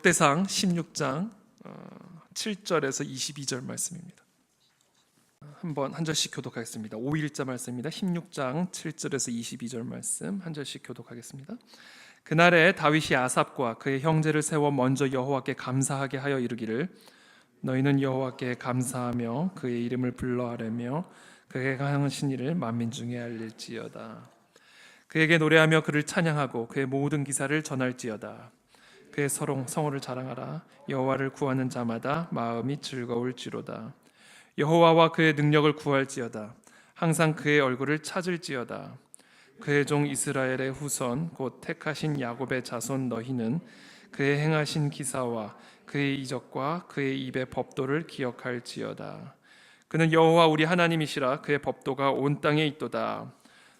역대상 16장 7절에서 22절 말씀입니다. 한번 한 절씩 교독하겠습니다. 5일자 말씀입니다. 16장 7절에서 22절 말씀 한 절씩 교독하겠습니다. 그날에 다윗이 아삽과 그의 형제를 세워 먼저 여호와께 감사하게 하여 이르기를 너희는 여호와께 감사하며 그의 이름을 불러 아뢰며 그가 행하신 일을 만민 중에 알릴지어다. 그에게 노래하며 그를 찬양하고 그의 모든 기사를 전할지어다. 그의 성호를 자랑하라. 여호와를 구하는 자마다 마음이 즐거울지로다. 여호와와 그의 능력을 구할지어다. 항상 그의 얼굴을 찾을지어다. 그의 종 이스라엘의 후손 곧 택하신 야곱의 자손 너희는 그의 행하신 기사와 그의 이적과 그의 입의 법도를 기억할지어다. 그는 여호와 우리 하나님이시라. 그의 법도가 온 땅에 있도다.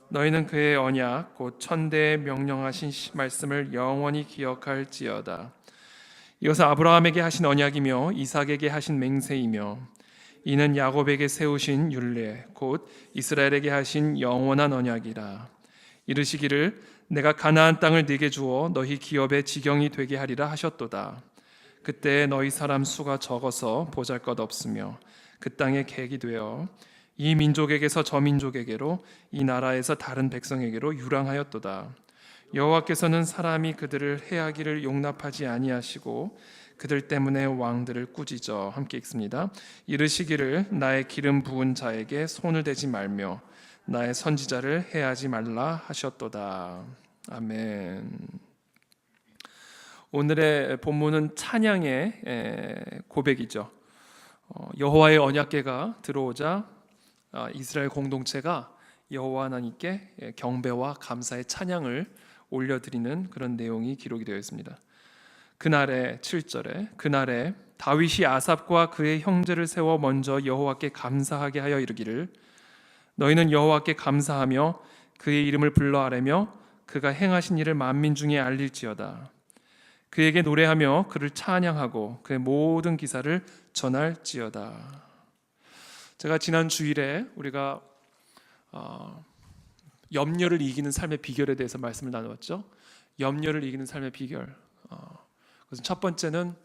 너희는 그의 언약 곧 천대에 명령하신 말씀을 영원히 기억할지어다. 이것은 아브라함에게 하신 언약이며 이삭에게 하신 맹세이며 이는 야곱에게 세우신 율례 곧 이스라엘에게 하신 영원한 언약이라. 이르시기를 내가 가나안 땅을 네게 주어 너희 기업의 지경이 되게 하리라 하셨도다. 그때 너희 사람 수가 적어서 보잘것없으며 그 땅에 객이 되어 이 민족에게서 저 민족에게로 이 나라에서 다른 백성에게로 유랑하였도다. 여호와께서는 사람이 그들을 해하기를 용납하지 아니하시고 그들 때문에 왕들을 꾸짖어. 함께 읽습니다. 이르시기를 나의 기름 부은 자에게 손을 대지 말며 나의 선지자를 해하지 말라 하셨도다. 아멘. 오늘의 본문은 찬양의 고백이죠. 여호와의 언약궤가 들어오자 이스라엘 공동체가 여호와 하나님께 경배와 감사의 찬양을 올려드리는 그런 내용이 기록이 되어 있습니다. 그날에 7절에 그날에 다윗이 아삽과 그의 형제를 세워 먼저 여호와께 감사하게 하여 이르기를 너희는 여호와께 감사하며 그의 이름을 불러 아뢰며 그가 행하신 일을 만민 중에 알릴지어다. 그에게 노래하며 그를 찬양하고 그의 모든 기사를 전할지어다. 제가 지난 주일에 우리가 염려를 이기는 삶의 비결에 대해서 말씀을 나누었죠. 염려를 이기는 삶의 비결. 그래서 첫 번째는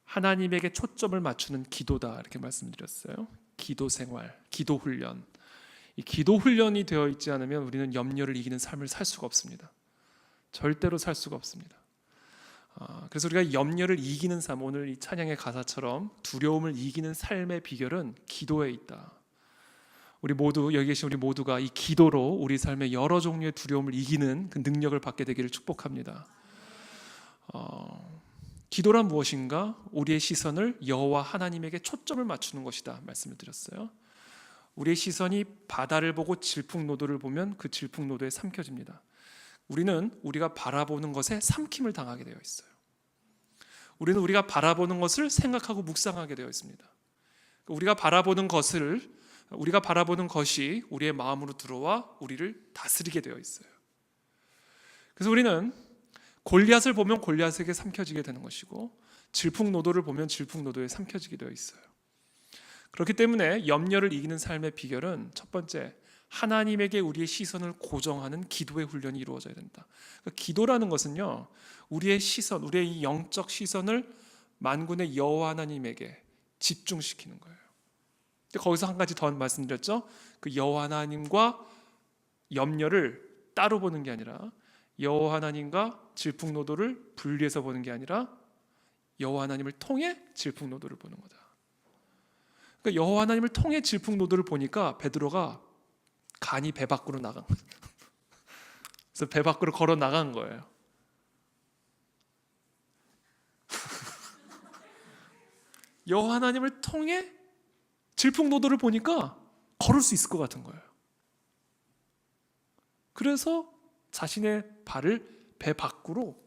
하나님에게 초점을 맞추는 기도다 이렇게 말씀드렸어요. 기도 생활, 기도 훈련. 이 기도 훈련이 되어 있지 않으면 우리는 염려를 이기는 삶을 살 수가 없습니다. 절대로 살 수가 없습니다. 그래서 우리가 염려를 이기는 삶, 오늘 이 찬양의 가사처럼 두려움을 이기는 삶의 비결은 기도에 있다. 우리 모두 여기 계신 우리 모두가 이 기도로 우리 삶의 여러 종류의 두려움을 이기는 그 능력을 받게 되기를 축복합니다. 기도란 무엇인가? 우리의 시선을 여호와 하나님에게 초점을 맞추는 것이다 말씀을 드렸어요. 우리의 시선이 바다를 보고 질풍노도를 보면 그 질풍노도에 삼켜집니다. 우리는 우리가 바라보는 것에 삼킴을 당하게 되어 있어요. 우리는 우리가 바라보는 것을 생각하고 묵상하게 되어 있습니다. 우리가 바라보는 것이 우리의 마음으로 들어와 우리를 다스리게 되어 있어요. 그래서 우리는 골리앗을 보면 골리앗에게 삼켜지게 되는 것이고 질풍노도를 보면 질풍노도에 삼켜지게 되어 있어요. 그렇기 때문에 염려를 이기는 삶의 비결은 첫 번째, 하나님에게 우리의 시선을 고정하는 기도의 훈련이 이루어져야 된다. 그러니까 기도라는 것은요, 우리의 시선, 우리의 이 영적 시선을 만군의 여호와 하나님에게 집중시키는 거예요. 거기서 한 가지 더 말씀드렸죠. 그 여호와 하나님과 염려를 따로 보는 게 아니라 여호와 하나님과 질풍노도를 분리해서 보는 게 아니라 여호와 하나님을 통해 질풍노도를 보는 거다. 그러니까 여호와 하나님을 통해 질풍노도를 보니까 베드로가 간이 배 밖으로 나간 거예요. 그래서 배 밖으로 걸어 나간 거예요. 여호와 하나님을 통해 질풍노도를 보니까 걸을 수 있을 것 같은 거예요. 그래서 자신의 발을 배 밖으로,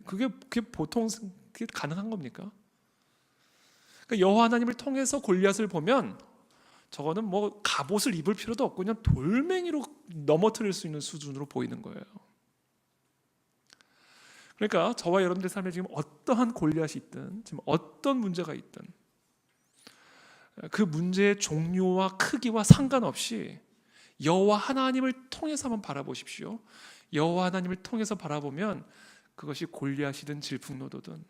그게 보통 그게 가능한 겁니까? 그러니까 여호와 하나님을 통해서 골리앗을 보면 저거는 뭐 갑옷을 입을 필요도 없고 그냥 돌멩이로 넘어뜨릴 수 있는 수준으로 보이는 거예요. 그러니까 저와 여러분들의 삶에 지금 어떠한 골리앗이 있든 지금 어떤 문제가 있든 그 문제의 종류와 크기와 상관없이 여호와 하나님을 통해서 한번 바라보십시오. 여호와 하나님을 통해서 바라보면 그것이 골리앗이든 질풍노도든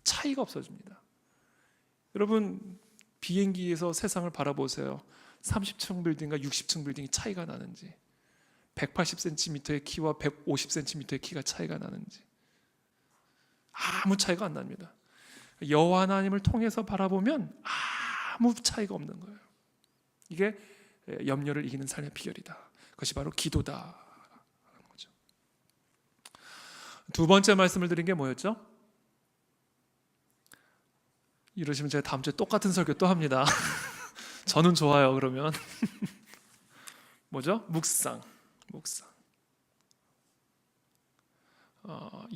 차이가 없어집니다. 여러분 비행기에서 세상을 바라보세요. 30층 빌딩과 60층 빌딩이 차이가 나는지, 180cm의 키와 150cm의 키가 차이가 나는지 아무 차이가 안 납니다. 여호와 하나님을 통해서 바라보면 아무 차이가 없는 거예요. 이게 염려를 이기는 삶의 비결이다. 그것이 바로 기도다. 두 번째 말씀을 드린 게 뭐였죠? 이러시면 제가 다음 주에 똑같은 설교 또 합니다. 저는 좋아요. 그러면 뭐죠? 묵상.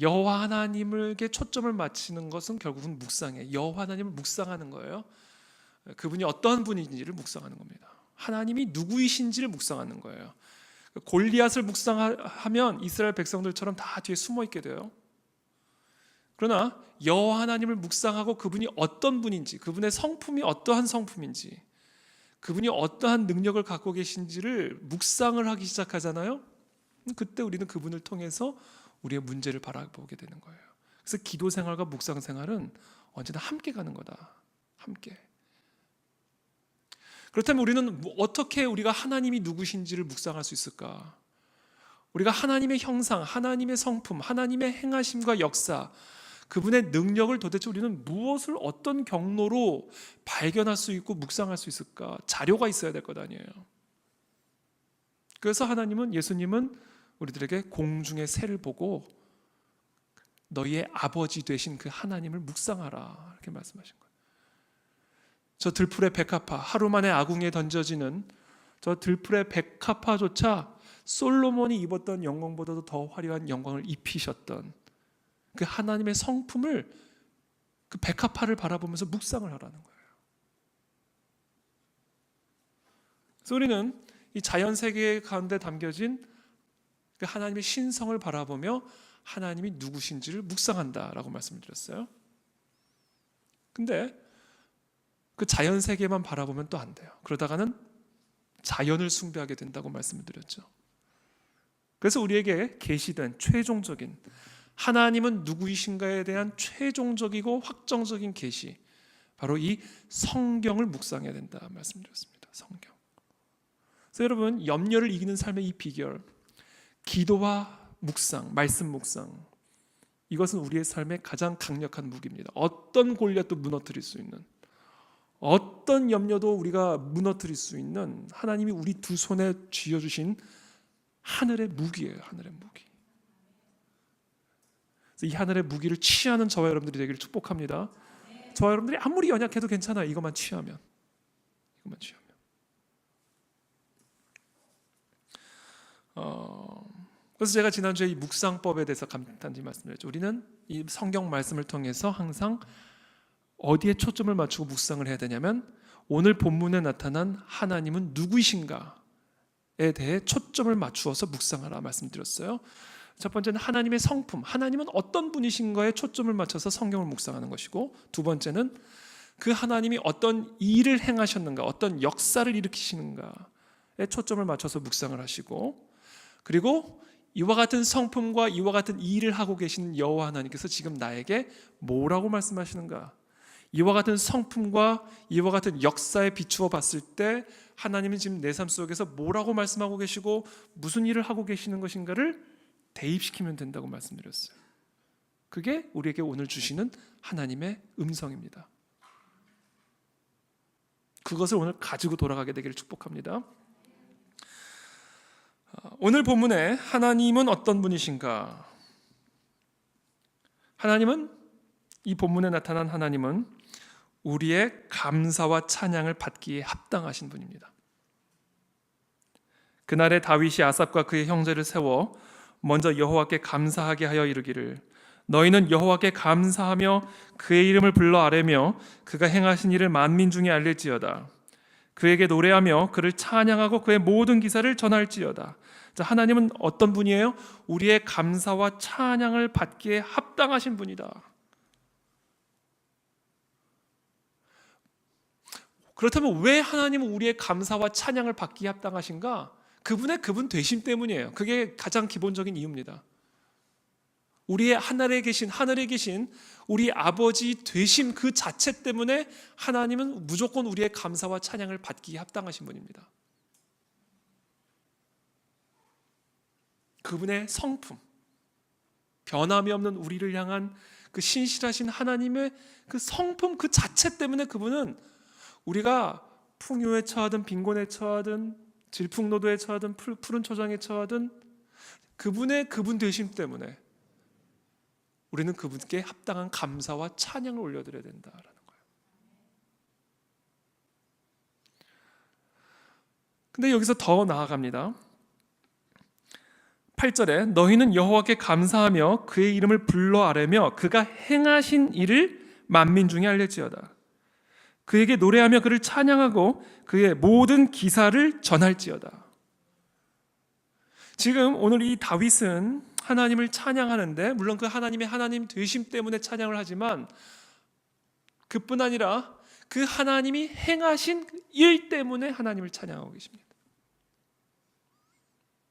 여호와 하나님에게 초점을 맞추는 것은 결국은 묵상이에요. 여호와 하나님을 묵상하는 거예요. 그분이 어떠한 분인지를 묵상하는 겁니다. 하나님이 누구이신지를 묵상하는 거예요. 골리앗을 묵상하면 이스라엘 백성들처럼 다 뒤에 숨어 있게 돼요. 그러나 여호와 하나님을 묵상하고 그분이 어떤 분인지, 그분의 성품이 어떠한 성품인지, 그분이 어떠한 능력을 갖고 계신지를 묵상을 하기 시작하잖아요. 그때 우리는 그분을 통해서 우리의 문제를 바라보게 되는 거예요. 그래서 기도 생활과 묵상 생활은 언제나 함께 가는 거다. 함께. 그렇다면 우리는 어떻게 우리가 하나님이 누구신지를 묵상할 수 있을까? 우리가 하나님의 형상, 하나님의 성품, 하나님의 행하심과 역사, 그분의 능력을 도대체 우리는 무엇을 어떤 경로로 발견할 수 있고 묵상할 수 있을까? 자료가 있어야 될 것 아니에요. 그래서 예수님은 우리들에게 공중의 새를 보고 너희의 아버지 되신 그 하나님을 묵상하라 이렇게 말씀하신 거예요. 저 들풀의 백합화, 하루 만에 아궁이에 던져지는 저 들풀의 백합화조차 솔로몬이 입었던 영광보다도 더 화려한 영광을 입히셨던 그 하나님의 성품을, 그 백합화를 바라보면서 묵상을 하라는 거예요. 그래서 우리는 이 자연 세계 가운데 담겨진 그 하나님의 신성을 바라보며 하나님이 누구신지를 묵상한다라고 말씀드렸어요. 근데 그 자연 세계만 바라보면 또 안 돼요. 그러다가는 자연을 숭배하게 된다고 말씀을 드렸죠. 그래서 우리에게 계시된 최종적인 하나님은 누구이신가에 대한 최종적이고 확정적인 계시, 바로 이 성경을 묵상해야 된다 말씀드렸습니다. 성경. 그래서 여러분, 염려를 이기는 삶의 이 비결, 기도와 묵상, 말씀 묵상, 이것은 우리의 삶의 가장 강력한 무기입니다. 어떤 골리앗도 무너뜨릴 수 있는, 어떤 염려도 우리가 무너뜨릴 수 있는 하나님이 우리 두 손에 쥐어주신 하늘의 무기예요. 하늘의 무기. 이 하늘의 무기를 취하는 저와 여러분들이 되기를 축복합니다. 저와 여러분들이 아무리 연약해도 괜찮아요. 이것만 취하면. 그래서 제가 지난주에 이 묵상법에 대해서 간단히 말씀드렸죠. 우리는 이 성경 말씀을 통해서 항상 어디에 초점을 맞추고 묵상을 해야 되냐면, 오늘 본문에 나타난 하나님은 누구이신가에 대해 초점을 맞추어서 묵상하라 말씀드렸어요. 첫 번째는 하나님의 성품, 하나님은 어떤 분이신가에 초점을 맞춰서 성경을 묵상하는 것이고, 두 번째는 그 하나님이 어떤 일을 행하셨는가, 어떤 역사를 일으키시는가에 초점을 맞춰서 묵상을 하시고, 그리고 이와 같은 성품과 이와 같은 일을 하고 계신 여호와 하나님께서 지금 나에게 뭐라고 말씀하시는가, 이와 같은 성품과 이와 같은 역사에 비추어 봤을 때 하나님은 지금 내 삶 속에서 뭐라고 말씀하고 계시고 무슨 일을 하고 계시는 것인가를 대입시키면 된다고 말씀드렸어요. 그게 우리에게 오늘 주시는 하나님의 음성입니다. 그것을 오늘 가지고 돌아가게 되기를 축복합니다. 오늘 본문에 하나님은 어떤 분이신가? 이 본문에 나타난 하나님은 우리의 감사와 찬양을 받기에 합당하신 분입니다. 그날에 다윗이 아삽과 그의 형제를 세워 먼저 여호와께 감사하게 하여 이르기를, 너희는 여호와께 감사하며 그의 이름을 불러 아뢰며 그가 행하신 일을 만민 중에 알릴지어다. 그에게 노래하며 그를 찬양하고 그의 모든 기사를 전할지어다. 자, 하나님은 어떤 분이에요? 우리의 감사와 찬양을 받기에 합당하신 분이다. 그렇다면 왜 하나님은 우리의 감사와 찬양을 받기에 합당하신가? 그분 되심 때문이에요. 그게 가장 기본적인 이유입니다. 우리의 하늘에 계신 우리 아버지 되심 그 자체 때문에 하나님은 무조건 우리의 감사와 찬양을 받기에 합당하신 분입니다. 그분의 성품, 변함이 없는 우리를 향한 그 신실하신 하나님의 그 성품 그 자체 때문에 그분은 우리가 풍요에 처하든 빈곤에 처하든 질풍노도에 처하든 푸른 초장에 처하든 그분 되심 때문에 우리는 그분께 합당한 감사와 찬양을 올려드려야 된다라는 거예요. 근데 여기서 더 나아갑니다. 8절에 너희는 여호와께 감사하며 그의 이름을 불러 아뢰며 그가 행하신 일을 만민 중에 알릴지어다. 그에게 노래하며 그를 찬양하고 그의 모든 기사를 전할지어다. 지금 오늘 이 다윗은 하나님을 찬양하는데 물론 그 하나님의 하나님 되심 때문에 찬양을 하지만 그뿐 아니라 그 하나님이 행하신 일 때문에 하나님을 찬양하고 계십니다.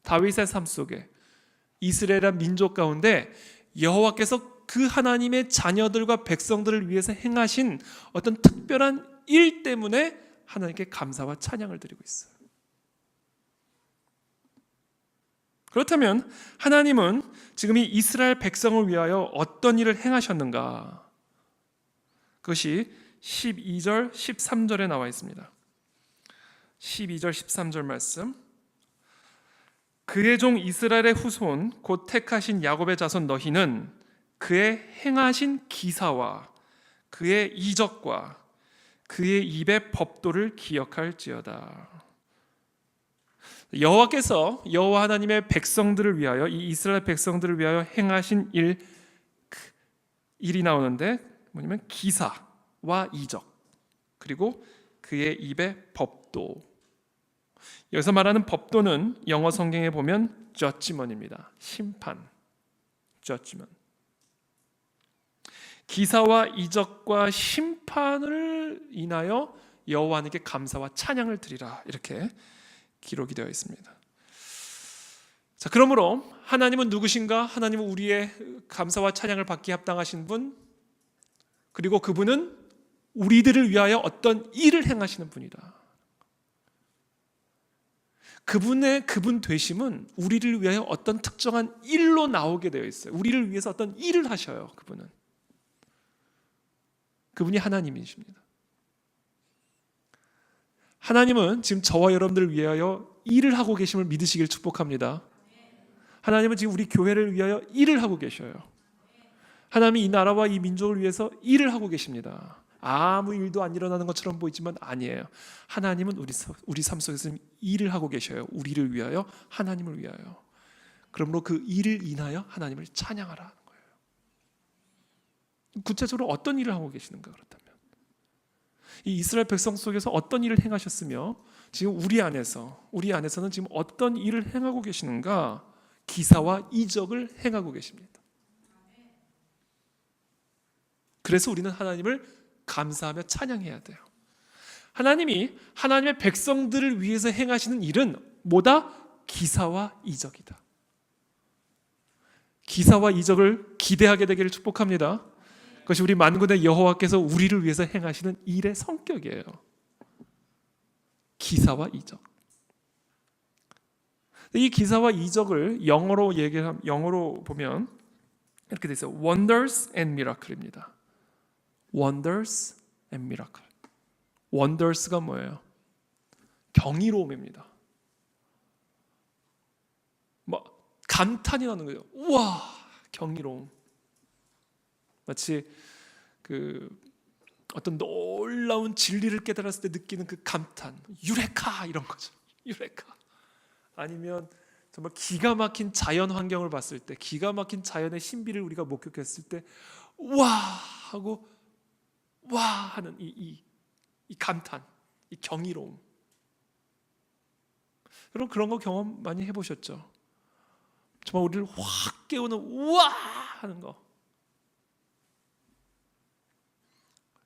다윗의 삶 속에 이스라엘 민족 가운데 여호와께서 그 하나님의 자녀들과 백성들을 위해서 행하신 어떤 특별한 일 때문에 하나님께 감사와 찬양을 드리고 있어요. 그렇다면 하나님은 지금 이 이스라엘 백성을 위하여 어떤 일을 행하셨는가? 그것이 12절, 13절에 나와 있습니다. 12절, 13절 말씀. 그의 종 이스라엘의 후손 곧 택하신 야곱의 자손 너희는 그의 행하신 기사와 그의 이적과 그의 입의 법도를 기억할지어다. 여호와께서 여호와 하나님의 백성들을 위하여 이 이스라엘 백성들을 위하여 행하신 일이 나오는데 뭐냐면 기사와 이적 그리고 그의 입의 법도. 여기서 말하는 법도는 영어 성경에 보면 judgment입니다. 심판, judgment. 기사와 이적과 심판을 인하여 여호와 하나님께 감사와 찬양을 드리라 이렇게 기록이 되어 있습니다. 자, 그러므로 하나님은 누구신가? 하나님은 우리의 감사와 찬양을 받기 합당하신 분, 그리고 그분은 우리들을 위하여 어떤 일을 행하시는 분이다. 그분 되심은 우리를 위하여 어떤 특정한 일로 나오게 되어 있어요. 우리를 위해서 어떤 일을 하셔요. 그분이 하나님이십니다. 하나님은 지금 저와 여러분들을 위하여 일을 하고 계심을 믿으시길 축복합니다. 하나님은 지금 우리 교회를 위하여 일을 하고 계셔요. 하나님이 이 나라와 이 민족을 위해서 일을 하고 계십니다. 아무 일도 안 일어나는 것처럼 보이지만 아니에요. 하나님은 우리 삶 속에서 일을 하고 계셔요. 우리를 위하여, 하나님을 위하여. 그러므로 그 일을 인하여 하나님을 찬양하라는 거예요. 구체적으로 어떤 일을 하고 계시는가? 그렇다면 이 이스라엘 백성 속에서 어떤 일을 행하셨으며 지금 우리 안에서는 지금 어떤 일을 행하고 계시는가? 기사와 이적을 행하고 계십니다. 그래서 우리는 하나님을 감사하며 찬양해야 돼요. 하나님이 하나님의 백성들을 위해서 행하시는 일은 뭐다? 기사와 이적이다. 기사와 이적을 기대하게 되기를 축복합니다. 그것이 우리 만군의 여호와께서 우리를 위해서 행하시는 일의 성격이에요. 기사와 이적. 이 기사와 이적을 영어로 보면 이렇게 돼 있어요. Wonders and miracle입니다. Wonders and miracle. Wonders가 뭐예요? 경이로움입니다. 감탄이 나는 거예요. 우와, 경이로움. 마치 어떤 놀라운 진리를 깨달았을 때 느끼는 그 감탄, 유레카 이런 거죠. 유레카. 아니면 정말 기가 막힌 자연 환경을 봤을 때, 기가 막힌 자연의 신비를 우리가 목격했을 때, 와 하고 와 하는 이 감탄, 이 경이로움. 여러분 그런 거 경험 많이 해보셨죠? 정말 우리를 확 깨우는 우와 하는 거.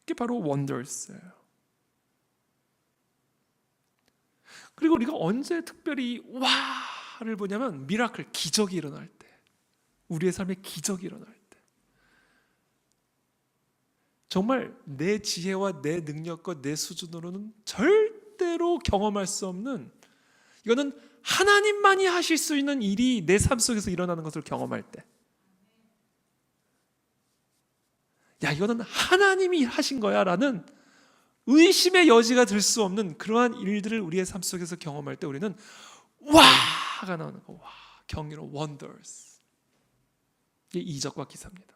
그게 바로 원더스예요. 그리고 우리가 언제 특별히 와를 보냐면 미라클, 기적이 일어날 때. 우리의 삶에 기적이 일어날 때, 정말 내 지혜와 내 능력과 내 수준으로는 절대로 경험할 수 없는, 이거는 하나님만이 하실 수 있는 일이 내 삶 속에서 일어나는 것을 경험할 때, 야, 이거는 하나님이 하신 거야 라는 의심의 여지가 들 수 없는 그러한 일들을 우리의 삶 속에서 경험할 때 우리는 와가 나오는 거. 와, 경이로 wonders. 이게 이적과 기사입니다.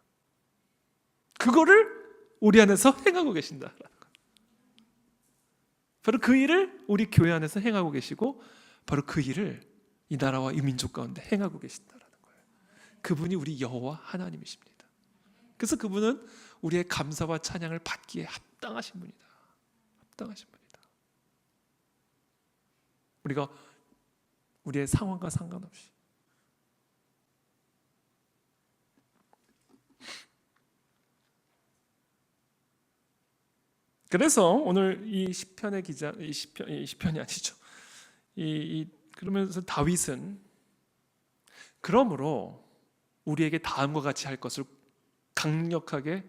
그거를 우리 안에서 행하고 계신다라는 거. 바로 그 일을 우리 교회 안에서 행하고 계시고, 바로 그 일을 이 나라와 이 민족 가운데 행하고 계신다라는 거예요. 그분이 우리 여호와 하나님이십니다. 그래서 그분은 우리의 감사와 찬양을 받기에 합당하신 분이다. 합당하신 분이다. 우리가 우리의 상황과 상관없이, 그래서 오늘 이 시편의 기자, 이 시편이 아니죠. 그러면서 다윗은 그러므로 우리에게 다음과 같이 할 것을 강력하게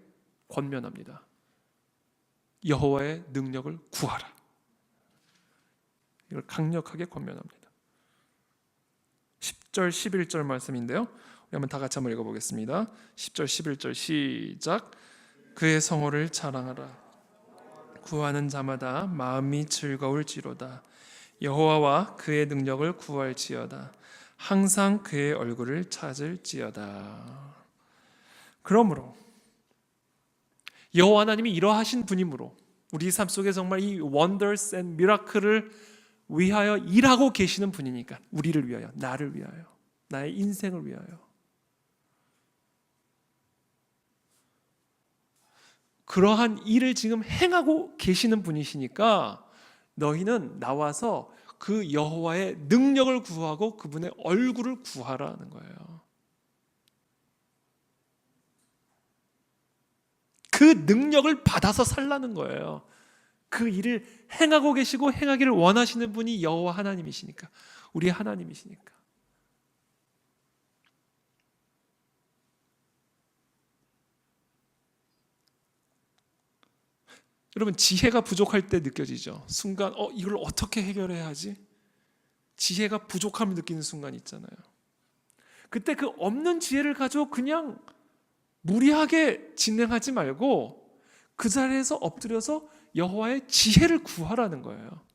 권면합니다. 여호와의 능력을 구하라. 이걸 강력하게 권면합니다. 10절 11절 말씀인데요, 우리 한번 다 같이 한번 읽어보겠습니다. 10절 11절 시작. 그의 성호를 자랑하라. 구하는 자마다 마음이 즐거울지로다. 여호와와 그의 능력을 구할지어다. 항상 그의 얼굴을 찾을지어다. 그러므로 여호와 하나님이 이러하신 분이므로 우리 삶 속에 정말 이 wonders and miracle을 위하여 일하고 계시는 분이니까, 우리를 위하여, 나를 위하여, 나의 인생을 위하여, 그러한 일을 지금 행하고 계시는 분이시니까 너희는 나와서 그 여호와의 능력을 구하고 그분의 얼굴을 구하라는 거예요. 그 능력을 받아서 살라는 거예요. 그 일을 행하고 계시고 행하기를 원하시는 분이 여호와 하나님이시니까, 우리 하나님이시니까. 여러분, 지혜가 부족할 때 느껴지죠. 순간 이걸 어떻게 해결해야 하지? 지혜가 부족함을 느끼는 순간 있잖아요. 그때 그 없는 지혜를 가지고 그냥 무리하게 진행하지 말고 그 자리에서 엎드려서 여호와의 지혜를 구하라는 거예요.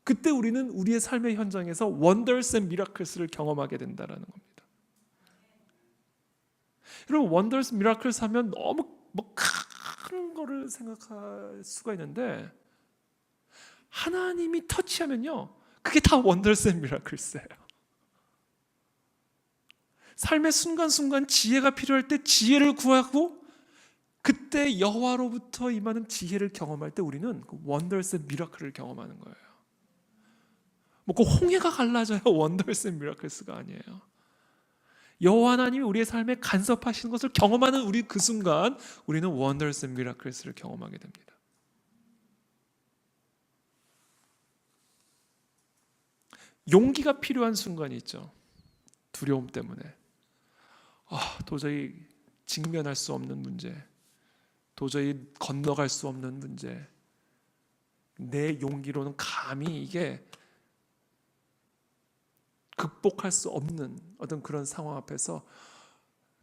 그때 우리는 우리의 삶의 현장에서 wonders and miracles를 경험하게 된다는 겁니다. 여러분, wonders, miracles 하면 너무 큰 거를 생각할 수가 있는데, 하나님이 터치하면요, 그게 다 wonders and miracles예요. 삶의 순간순간 지혜가 필요할 때 지혜를 구하고, 그때 여호와로부터 임하는 지혜를 경험할 때 우리는 그 wonders and miracle을 경험하는 거예요. 그 홍해가 갈라져야 wonders and miracles가 아니에요. 여호와 하나님이 우리의 삶에 간섭하시는 것을 경험하는 우리 그 순간 우리는 wonders and miracles를 경험하게 됩니다. 용기가 필요한 순간이 있죠. 두려움 때문에 도저히 직면할 수 없는 문제, 도저히 건너갈 수 없는 문제, 내 용기로는 감히 이게 극복할 수 없는 어떤 그런 상황 앞에서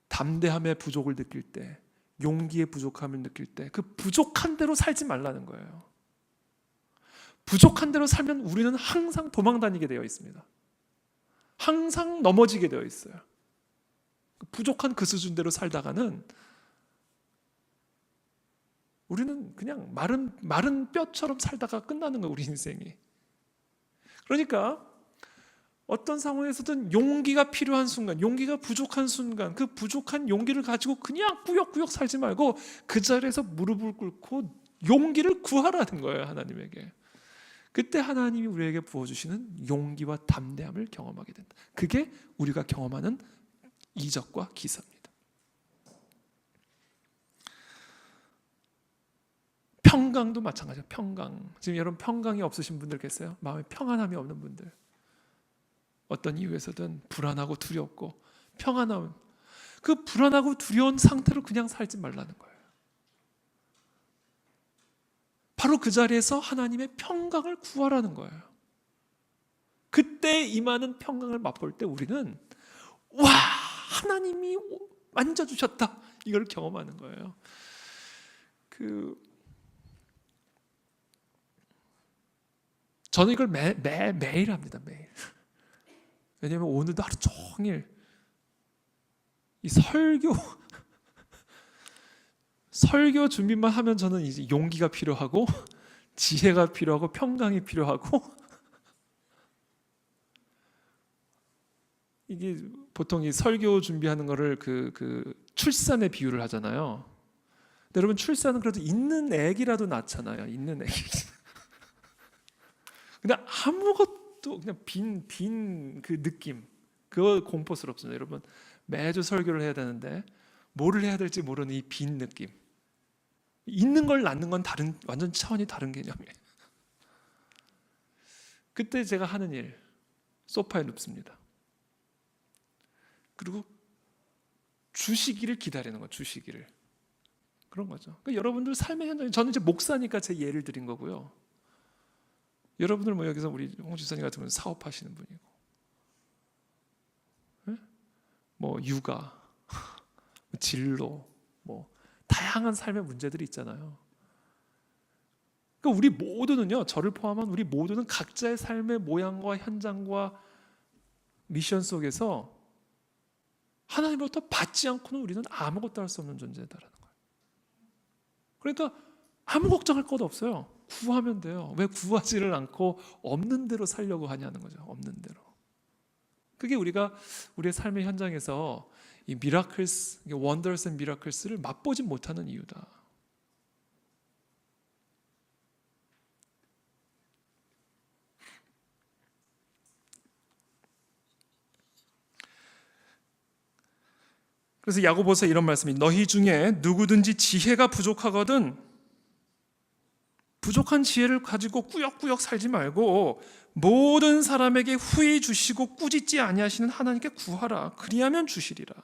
담대함의 부족을 느낄 때, 용기의 부족함을 느낄 때 그 부족한 대로 살지 말라는 거예요. 부족한 대로 살면 우리는 항상 도망 다니게 되어 있습니다. 항상 넘어지게 되어 있어요. 부족한 그 수준대로 살다가는 우리는 그냥 마른 뼈처럼 살다가 끝나는 거예요, 우리 인생이. 그러니까 어떤 상황에서든 용기가 필요한 순간, 용기가 부족한 순간, 그 부족한 용기를 가지고 그냥 꾸역꾸역 살지 말고 그 자리에서 무릎을 꿇고 용기를 구하라는 거예요, 하나님에게. 그때 하나님이 우리에게 부어주시는 용기와 담대함을 경험하게 된다. 그게 우리가 경험하는 이적과 기사입니다. 평강도 마찬가지예요. 평강. 지금 여러분 평강이 없으신 분들 계세요? 마음에 평안함이 없는 분들. 어떤 이유에서든 불안하고 두렵고 평안함. 그 불안하고 두려운 상태로 그냥 살지 말라는 거예요. 바로 그 자리에서 하나님의 평강을 구하라는 거예요. 그때 임하는 평강을 맛볼 때 우리는 와, 하나님이 만져주셨다, 이걸 경험하는 거예요. 저는 이걸 매일 합니다. 매일. 왜냐하면 오늘도 하루 종일 이 설교 준비만 하면 저는 이제 용기가 필요하고 지혜가 필요하고 평강이 필요하고 이게 보통 이 설교 준비하는 거를 그 출산에 비유를 하잖아요. 근데 여러분, 출산은 그래도 있는 애기라도 낳잖아요. 있는 애기. 근데 아무것도 그냥 빈 그 느낌, 그거 공포스럽잖아요. 여러분, 매주 설교를 해야 되는데 뭐를 해야 될지 모르는 이 빈 느낌. 있는 걸 낳는 건 완전 차원이 다른 개념이에요. 그때 제가 하는 일, 소파에 눕습니다. 그리고 주시기를 기다리는 거예요. 주시기를. 그런 거죠. 그러니까 여러분들 삶의 현장에, 저는 이제 목사니까 제 예를 드린 거고요. 여러분들 뭐 여기서 우리 홍 지사님 같은 분은 사업하시는 분이고, 네? 뭐 육아, 진로, 뭐 다양한 삶의 문제들이 있잖아요. 그러니까 우리 모두는요, 저를 포함한 우리 모두는 각자의 삶의 모양과 현장과 미션 속에서 하나님으로부터 받지 않고는 우리는 아무것도 할 수 없는 존재다라는 거예요. 그러니까 아무 걱정할 것 없어요. 구하면 돼요. 왜 구하지를 않고 없는 대로 살려고 하냐는 거죠. 없는 대로. 그게 우리가 우리의 삶의 현장에서 이 미라클스, 원더스 앤 미라클스를 맛보지 못하는 이유다. 그래서 야고보서 이런 말씀이, 너희 중에 누구든지 지혜가 부족하거든 부족한 지혜를 가지고 꾸역꾸역 살지 말고 모든 사람에게 후히 주시고 꾸짖지 아니하시는 하나님께 구하라. 그리하면 주시리라.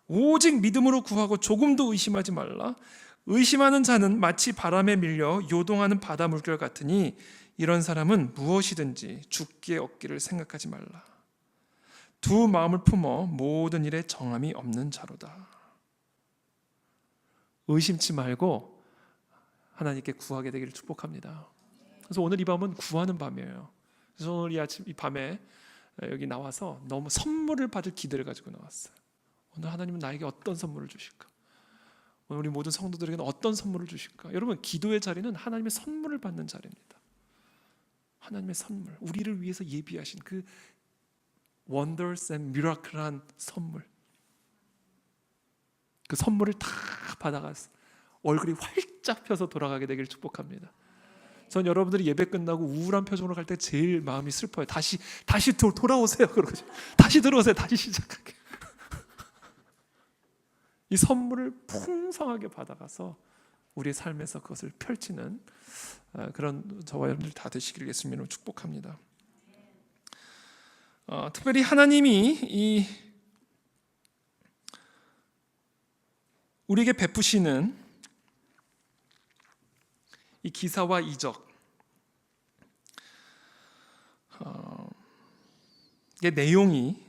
오직 믿음으로 구하고 조금도 의심하지 말라. 의심하는 자는 마치 바람에 밀려 요동하는 바다 물결 같으니 이런 사람은 무엇이든지 죽게 얻기를 생각하지 말라. 두 마음을 품어 모든 일에 정함이 없는 자로다. 의심치 말고 하나님께 구하게 되기를 축복합니다. 그래서 오늘 이 밤은 구하는 밤이에요. 그래서 오늘 이 밤에 여기 나와서 너무 선물을 받을 기대를 가지고 나왔어요. 오늘 하나님은 나에게 어떤 선물을 주실까? 오늘 우리 모든 성도들에게는 어떤 선물을 주실까? 여러분, 기도의 자리는 하나님의 선물을 받는 자리입니다. 하나님의 선물, 우리를 위해서 예비하신 그 wonders and miracle한 선물, 그 선물을 다 받아가서 얼굴이 활짝 펴서 돌아가게 되기를 축복합니다. 전 여러분들이 예배 끝나고 우울한 표정으로 갈 때 제일 마음이 슬퍼요. 다시 돌아오세요. 그러죠. 다시 들어오세요. 다시 시작하게. 이 선물을 풍성하게 받아가서 우리의 삶에서 그것을 펼치는 그런 저와 여러분들 다 되시기를 예수님으로 축복합니다. 특별히 하나님이 우리에게 베푸시는 이 기사와 이적, 이 내용이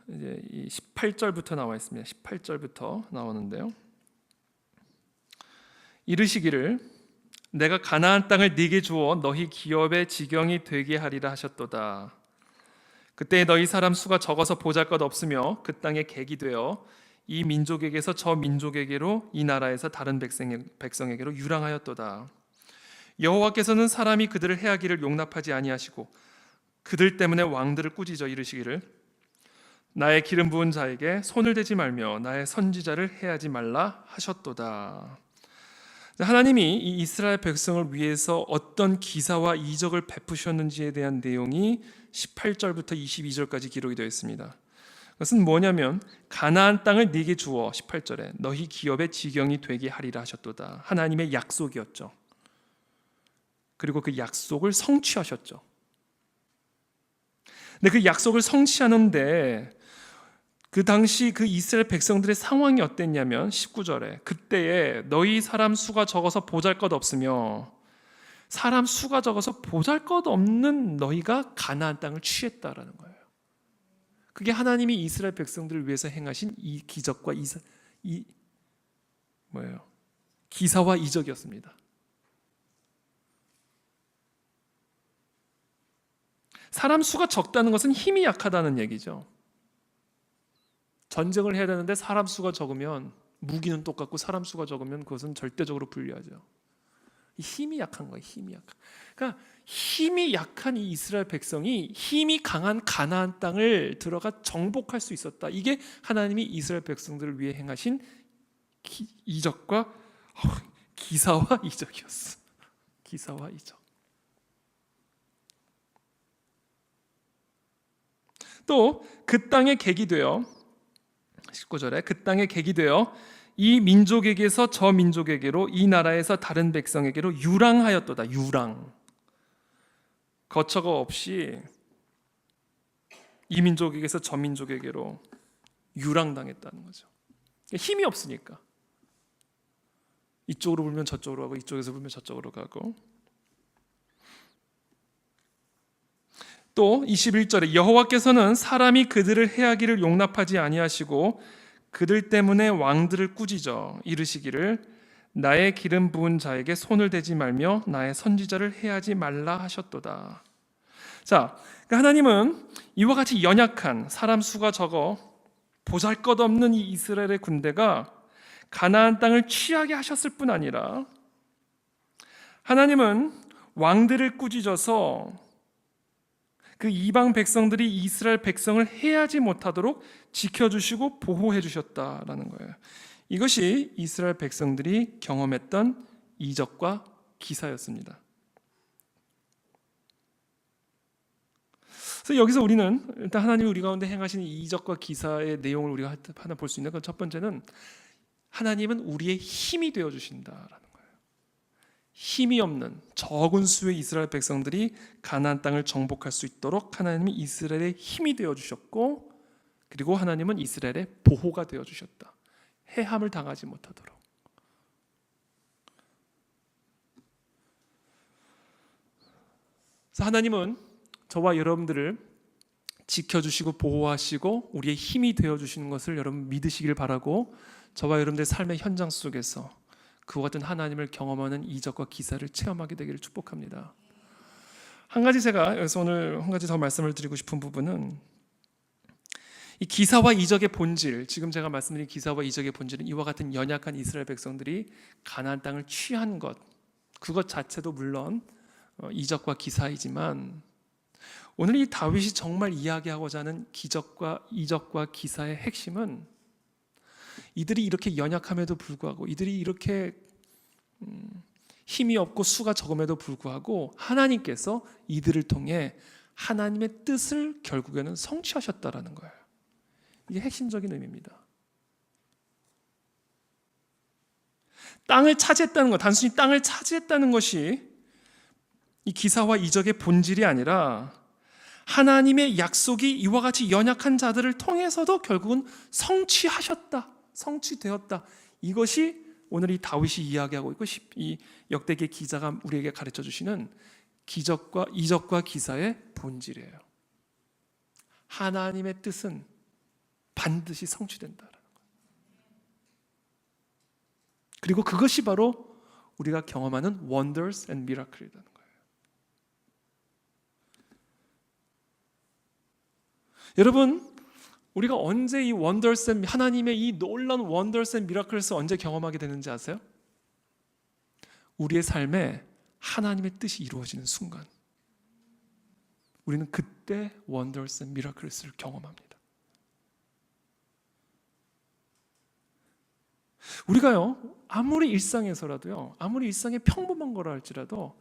이제 이 18절부터 나와 있습니다. 18절부터 나오는데요. 이르시기를 내가 가나안 땅을 네게 주어 너희 기업의 지경이 되게 하리라 하셨도다. 그때 너희 사람 수가 적어서 보잘것없으며 그 땅에 객이 되어 이 민족에게서 저 민족에게로 이 나라에서 다른 백성에게로 유랑하였도다. 여호와께서는 사람이 그들을 해하기를 용납하지 아니하시고 그들 때문에 왕들을 꾸짖어 이르시기를 나의 기름 부은 자에게 손을 대지 말며 나의 선지자를 해하지 말라 하셨도다. 하나님이 이 이스라엘 백성을 위해서 어떤 기사와 이적을 베푸셨는지에 대한 내용이 18절부터 22절까지 기록이 되어 있습니다. 그것은 뭐냐면 가나안 땅을 네게 주어 18절에 너희 기업의 지경이 되게 하리라 하셨도다. 하나님의 약속이었죠. 그리고 그 약속을 성취하셨죠. 근데 그 약속을 성취하는데 그 당시 그 이스라엘 백성들의 상황이 어땠냐면 19절에 그때에 너희 사람 수가 적어서 보잘것없으며 사람 수가 적어서 보잘것없는 너희가 가나안 땅을 취했다라는 거예요. 그게 하나님이 이스라엘 백성들을 위해서 행하신 이 기적과 기사와 이적이었습니다. 사람 수가 적다는 것은 힘이 약하다는 얘기죠. 전쟁을 해야 되는데 사람 수가 적으면 무기는 똑같고 사람 수가 적으면 그것은 절대적으로 불리하죠. 힘이 약한 거예요. 힘이 약한. 그러니까 힘이 약한 이 이스라엘 백성이 힘이 강한 가나안 땅을 들어가 정복할 수 있었다. 이게 하나님이 이스라엘 백성들을 위해 행하신 이적과 기사와 이적이었어. 기사와 이적. 또 그 땅의 객이 되어 19절에 그 땅의 객이 되어 이 민족에게서 저 민족에게로 이 나라에서 다른 백성에게로 유랑하였도다. 유랑. 거처가 없이 이 민족에게서 저 민족에게로 유랑당했다는 거죠. 힘이 없으니까 이쪽으로 불면 저쪽으로 가고 이쪽에서 불면 저쪽으로 가고. 또 21절에 여호와께서는 사람이 그들을 해하기를 용납하지 아니하시고 그들 때문에 왕들을 꾸짖어 이르시기를 나의 기름 부은 자에게 손을 대지 말며 나의 선지자를 해하지 말라 하셨도다. 자, 그러니까 하나님은 이와 같이 연약한 사람 수가 적어 보잘것없는 이 이스라엘의 군대가 가나안 땅을 취하게 하셨을 뿐 아니라 하나님은 왕들을 꾸짖어서 그 이방 백성들이 이스라엘 백성을 해하지 못하도록 지켜주시고 보호해 주셨다라는 거예요. 이것이 이스라엘 백성들이 경험했던 이적과 기사였습니다. 그래서 여기서 우리는 일단 하나님이 우리 가운데 행하신 이적과 기사의 내용을 우리가 하나 볼 수 있는 건 첫 번째는 하나님은 우리의 힘이 되어 주신다라는 거예요. 힘이 없는 적은 수의 이스라엘 백성들이 가나안 땅을 정복할 수 있도록 하나님이 이스라엘의 힘이 되어 주셨고, 그리고 하나님은 이스라엘의 보호가 되어 주셨다. 해함을 당하지 못하도록. 그래서 하나님은 저와 여러분들을 지켜주시고 보호하시고 우리의 힘이 되어 주시는 것을 여러분 믿으시길 바라고, 저와 여러분들의 삶의 현장 속에서 그와 같은 하나님을 경험하는 이적과 기사를 체험하게 되기를 축복합니다. 한 가지 제가 여기서 오늘 한 가지 더 말씀을 드리고 싶은 부분은 이 기사와 이적의 본질, 지금 제가 말씀드린 기사와 이적의 본질은 이와 같은 연약한 이스라엘 백성들이 가나안 땅을 취한 것, 그것 자체도 물론 이적과 기사이지만, 오늘 이 다윗이 정말 이야기하고자 하는 기적과 이적과 기사의 핵심은 이들이 이렇게 연약함에도 불구하고, 이들이 이렇게 힘이 없고 수가 적음에도 불구하고 하나님께서 이들을 통해 하나님의 뜻을 결국에는 성취하셨다라는 거예요. 이게 핵심적인 의미입니다. 땅을 차지했다는 것, 단순히 땅을 차지했다는 것이 이 기사와 이적의 본질이 아니라 하나님의 약속이 이와 같이 연약한 자들을 통해서도 결국은 성취하셨다, 성취되었다. 이것이 오늘 이 다윗이 이야기하고 있고 이 역대기 기자가 우리에게 가르쳐 주시는 기적과 이적과 기사의 본질이에요. 하나님의 뜻은 반드시 성취된다라는 거예요. 그리고 그것이 바로 우리가 경험하는 wonders and miracle이라는 거예요. 여러분, 우리가 언제 이 wonders and, 하나님의 이 놀라운 wonders and miracles 언제 경험하게 되는지 아세요? 우리의 삶에 하나님의 뜻이 이루어지는 순간, 우리는 그때 wonders and miracles를 경험합니다. 우리가요, 아무리 일상에서라도요, 아무리 일상에 평범한 거라 할지라도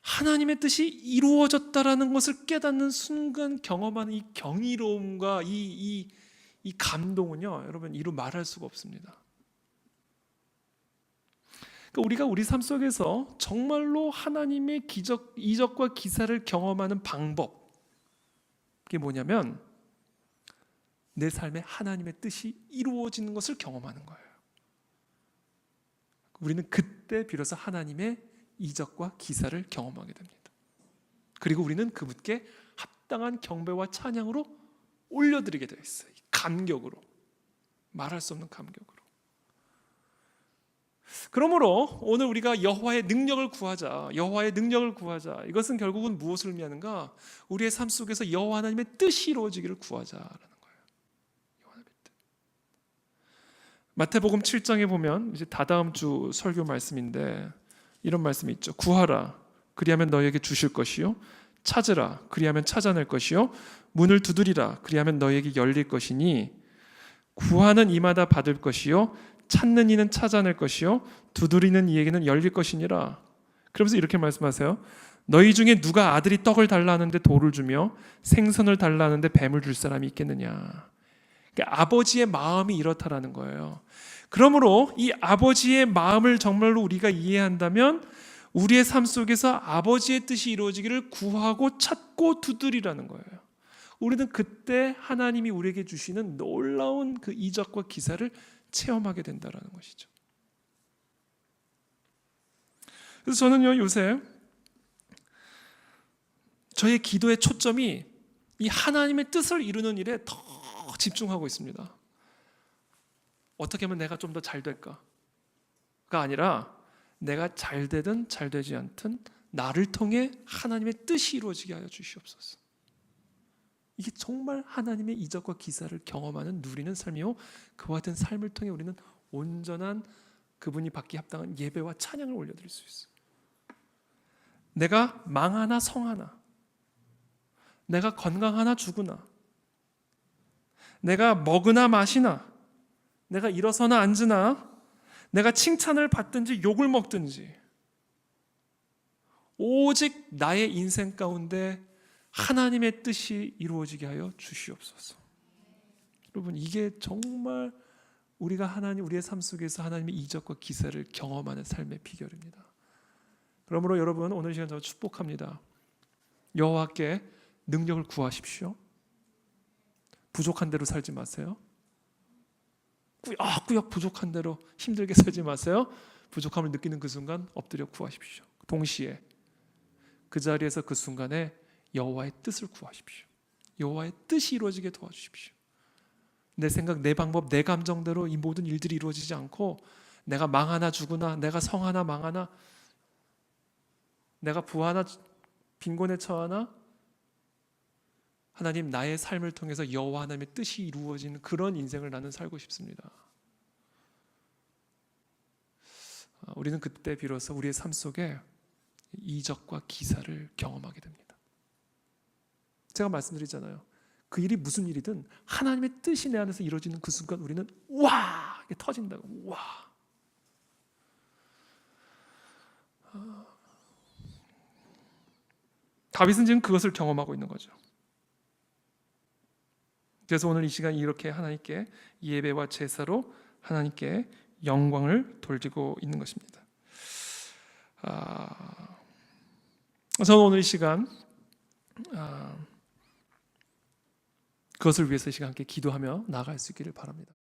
하나님의 뜻이 이루어졌다라는 것을 깨닫는 순간 경험하는 이 경이로움과 이 감동은요, 여러분 이루 말할 수가 없습니다. 그러니까 우리가 우리 삶 속에서 정말로 하나님의 기적, 이적과 기사를 경험하는 방법, 그게 뭐냐면 내 삶에 하나님의 뜻이 이루어지는 것을 경험하는 거예요. 우리는 그때 비로소 하나님의 이적과 기사를 경험하게 됩니다. 그리고 우리는 그분께 합당한 경배와 찬양으로 올려드리게 되어 있어요. 감격으로, 말할 수 없는 감격으로. 그러므로 오늘 우리가 여호와의 능력을 구하자, 여호와의 능력을 구하자. 이것은 결국은 무엇을 의미하는가? 우리의 삶 속에서 여호와 하나님의 뜻이 이루어지기를 구하자라는 거예요. 여호와의 뜻. 마태복음 7장에 보면 이제 다다음 주 설교 말씀인데 이런 말씀이 있죠. 구하라, 그리하면 너희에게 주실 것이요, 찾으라, 그리하면 찾아낼 것이요, 문을 두드리라, 그리하면 너희에게 열릴 것이니 구하는 이마다 받을 것이요, 찾는 이는 찾아낼 것이요, 두드리는 이에게는 열릴 것이니라. 그러면서 이렇게 말씀하세요. 너희 중에 누가 아들이 떡을 달라 하는데 돌을 주며 생선을 달라 하는데 뱀을 줄 사람이 있겠느냐. 그러니까 아버지의 마음이 이렇다라는 거예요. 그러므로 이 아버지의 마음을 정말로 우리가 이해한다면 우리의 삶 속에서 아버지의 뜻이 이루어지기를 구하고 찾고 두드리라는 거예요. 우리는 그때 하나님이 우리에게 주시는 놀라운 그 이적과 기사를 체험하게 된다는 것이죠. 그래서 저는요, 요새 저의 기도의 초점이 이 하나님의 뜻을 이루는 일에 더 집중하고 있습니다. 어떻게 하면 내가 좀 더 잘 될까가 아니라 내가 잘 되든 잘 되지 않든 나를 통해 하나님의 뜻이 이루어지게 하여 주시옵소서. 이게 정말 하나님의 이적과 기사를 경험하는 누리는 삶이요, 그와 같은 삶을 통해 우리는 온전한 그분이 받기 합당한 예배와 찬양을 올려드릴 수 있어요. 내가 망하나 성하나, 내가 건강하나 죽으나, 내가 먹으나 마시나, 내가 일어서나 앉으나, 내가 칭찬을 받든지 욕을 먹든지 오직 나의 인생 가운데 하나님의 뜻이 이루어지게 하여 주시옵소서. 여러분, 이게 정말 우리가 우리의 삶 속에서 하나님의 이적과 기사를 경험하는 삶의 비결입니다. 그러므로 여러분, 오늘 시간 저 축복합니다. 여호와께 능력을 구하십시오. 부족한 대로 살지 마세요. 꾸역꾸역 부족한 대로 힘들게 살지 마세요. 부족함을 느끼는 그 순간 엎드려 구하십시오. 동시에 그 자리에서 그 순간에 여호와의 뜻을 구하십시오. 여호와의 뜻이 이루어지게 도와주십시오. 내 생각, 내 방법, 내 감정대로 이 모든 일들이 이루어지지 않고 내가 망하나 죽으나, 내가 성하나 망하나, 내가 부하나 빈곤에 처하나, 하나님, 나의 삶을 통해서 여호와 하나님의 뜻이 이루어지는 그런 인생을 나는 살고 싶습니다. 우리는 그때 비로소 우리의 삶 속에 이적과 기사를 경험하게 됩니다. 제가 말씀드리잖아요. 그 일이 무슨 일이든 하나님의 뜻이 내 안에서 이루어지는 그 순간 우리는 와! 이게 터진다고. 와! 다윗은 지금 그것을 경험하고 있는 거죠. 그래서 오늘 이 시간 이렇게 하나님께 예배와 제사로 하나님께 영광을 돌리고 있는 것입니다. 저는 오늘 이 시간 그것을 위해서 이 시간 함께 기도하며 나아갈 수 있기를 바랍니다.